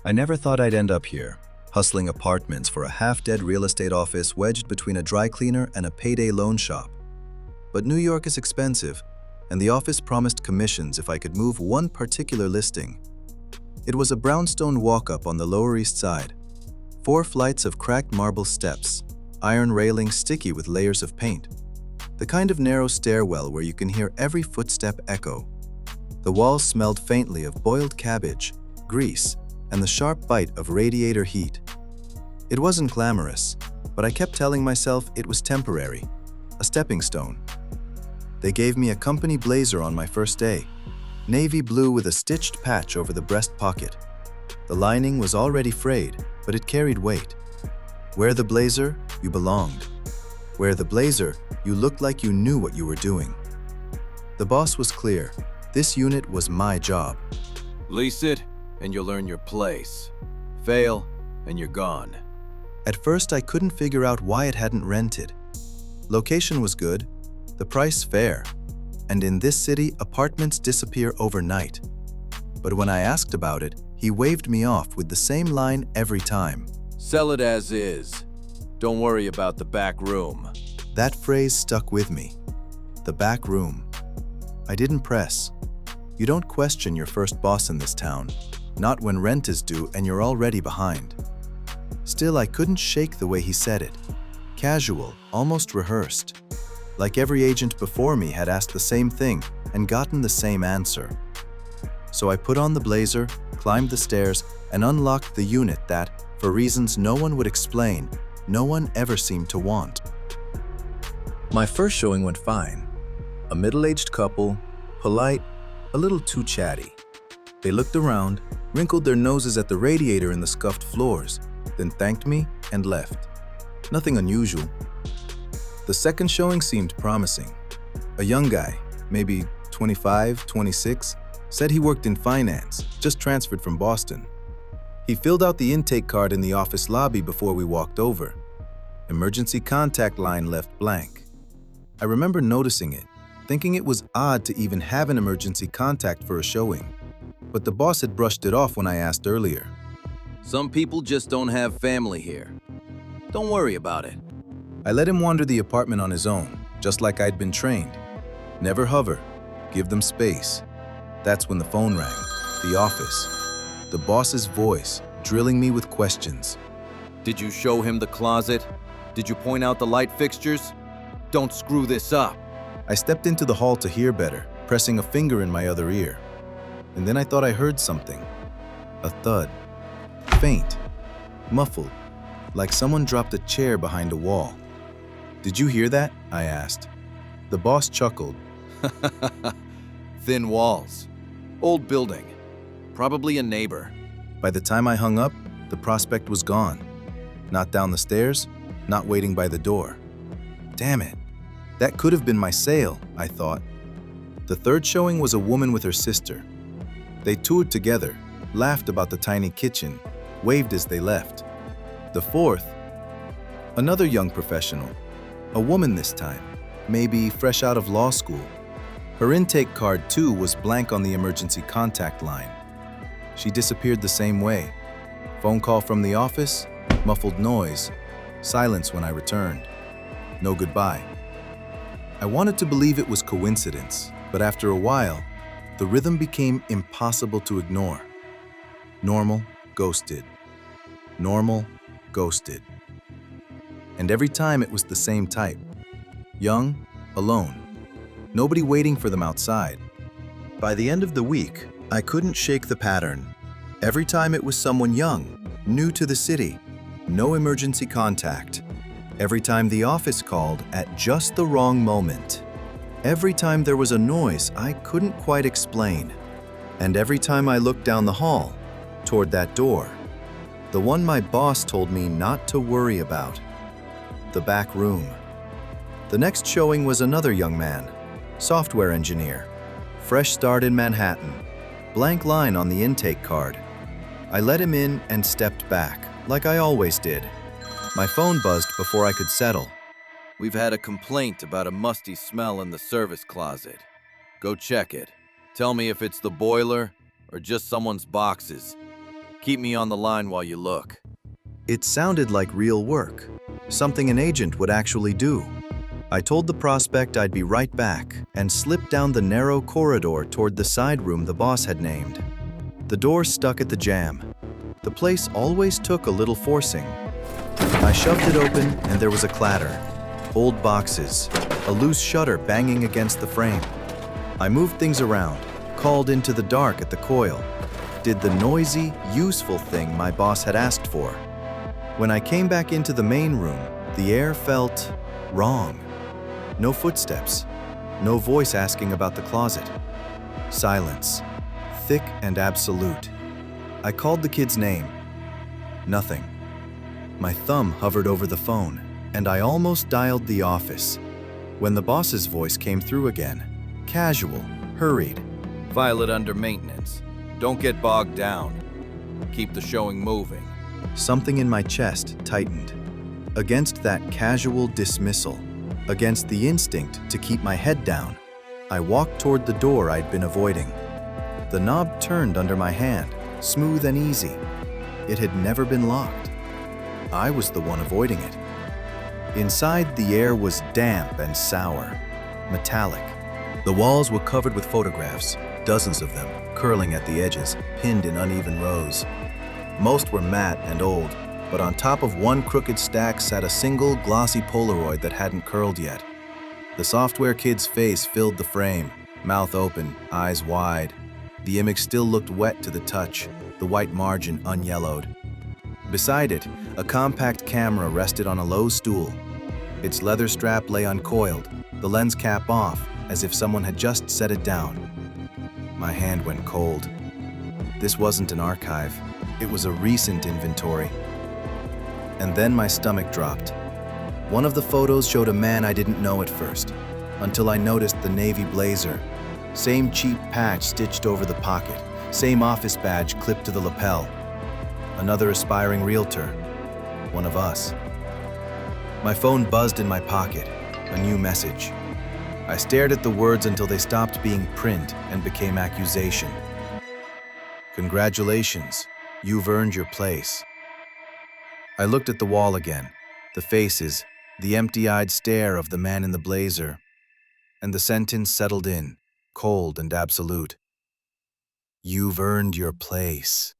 I never thought I'd end up here, hustling apartments for a half-dead real estate office wedged between a dry cleaner and a payday loan shop. But New York is expensive, and the office promised commissions if I could move one particular listing. It was a brownstone walk-up on the Lower East Side. 4 flights of cracked marble steps, iron railings sticky with layers of paint. The kind of narrow stairwell where you can hear every footstep echo. The walls smelled faintly of boiled cabbage, grease, and the sharp bite of radiator heat. It wasn't glamorous, but I kept telling myself it was temporary, a stepping stone. They gave me a company blazer on my first day, navy blue with a stitched patch over the breast pocket. The lining was already frayed, but it carried weight. Wear the blazer, you belonged. Wear the blazer, you looked like you knew what you were doing. The boss was clear. This unit was my job. Lease it, and you'll earn your place. Fail, and you're gone. At first, I couldn't figure out why it hadn't rented. Location was good, the price fair, and in this city, apartments disappear overnight. But when I asked about it, he waved me off with the same line every time. Sell it as is. Don't worry about the back room. That phrase stuck with me. The back room. I didn't press. You don't question your first boss in this town, not when rent is due and you're already behind. Still, I couldn't shake the way he said it. Casual, almost rehearsed. Like every agent before me had asked the same thing and gotten the same answer. So I put on the blazer, climbed the stairs, and unlocked the unit that, for reasons no one would explain, no one ever seemed to want. My first showing went fine. A middle-aged couple, polite, a little too chatty. They looked around, wrinkled their noses at the radiator in the scuffed floors, then thanked me and left. Nothing unusual. The second showing seemed promising. A young guy, maybe 25, 26, said he worked in finance, just transferred from Boston. He filled out the intake card in the office lobby before we walked over. Emergency contact line left blank. I remember noticing it, thinking it was odd to even have an emergency contact for a showing. But the boss had brushed it off when I asked earlier. Some people just don't have family here. Don't worry about it. I let him wander the apartment on his own, just like I'd been trained. Never hover, give them space. That's when the phone rang, the office. The boss's voice, drilling me with questions. Did you show him the closet? Did you point out the light fixtures? Don't screw this up. I stepped into the hall to hear better, pressing a finger in my other ear. And then I thought I heard something. A thud. Faint. Muffled. Like someone dropped a chair behind a wall. Did you hear that? I asked. The boss chuckled. Thin walls. Old building. Probably a neighbor. By the time I hung up, the prospect was gone. Not down the stairs, not waiting by the door. Damn it. That could have been my sale, I thought. The third showing was a woman with her sister. They toured together, laughed about the tiny kitchen, waved as they left. The fourth, another young professional, a woman this time, maybe fresh out of law school. Her intake card, too, was blank on the emergency contact line. She disappeared the same way. Phone call from the office, muffled noise, silence when I returned. No goodbye. I wanted to believe it was coincidence, but after a while, the rhythm became impossible to ignore. Normal, ghosted. Normal, ghosted. And every time it was the same type. Young, alone. Nobody waiting for them outside. By the end of the week, I couldn't shake the pattern. Every time it was someone young, new to the city, no emergency contact. Every time the office called at just the wrong moment. Every time there was a noise I couldn't quite explain. And every time I looked down the hall, toward that door, the one my boss told me not to worry about. The back room. The next showing was another young man, software engineer, fresh start in Manhattan, blank line on the intake card. I let him in and stepped back, like I always did. My phone buzzed before I could settle. We've had a complaint about a musty smell in the service closet. Go check it. Tell me if it's the boiler or just someone's boxes. Keep me on the line while you look. It sounded like real work, something an agent would actually do. I told the prospect I'd be right back and slipped down the narrow corridor toward the side room the boss had named. The door stuck at the jamb. The place always took a little forcing. I shoved it open and there was a clatter. Old boxes, a loose shutter banging against the frame. I moved things around, called into the dark at the coil, did the noisy, useful thing my boss had asked for. When I came back into the main room, the air felt wrong. No footsteps, no voice asking about the closet. Silence, thick and absolute. I called the kid's name. Nothing. My thumb hovered over the phone, and I almost dialed the office. When the boss's voice came through again, casual, hurried. File it under maintenance. Don't get bogged down. Keep the showing moving. Something in my chest tightened. Against that casual dismissal, against the instinct to keep my head down, I walked toward the door I'd been avoiding. The knob turned under my hand, smooth and easy. It had never been locked. I was the one avoiding it. Inside, the air was damp and sour, metallic. The walls were covered with photographs, dozens of them, curling at the edges, pinned in uneven rows. Most were matte and old, but on top of one crooked stack sat a single glossy Polaroid that hadn't curled yet. The software kid's face filled the frame, mouth open, eyes wide. The image still looked wet to the touch, the white margin unyellowed. Beside it, a compact camera rested on a low stool. Its leather strap lay uncoiled, the lens cap off, as if someone had just set it down. My hand went cold. This wasn't an archive. It was a recent inventory. And then my stomach dropped. One of the photos showed a man I didn't know at first, until I noticed the navy blazer. Same cheap patch stitched over the pocket, same office badge clipped to the lapel. Another aspiring realtor, one of us. My phone buzzed in my pocket, a new message. I stared at the words until they stopped being print and became accusation. Congratulations, you've earned your place. I looked at the wall again, the faces, the empty-eyed stare of the man in the blazer, and the sentence settled in, cold and absolute. You've earned your place.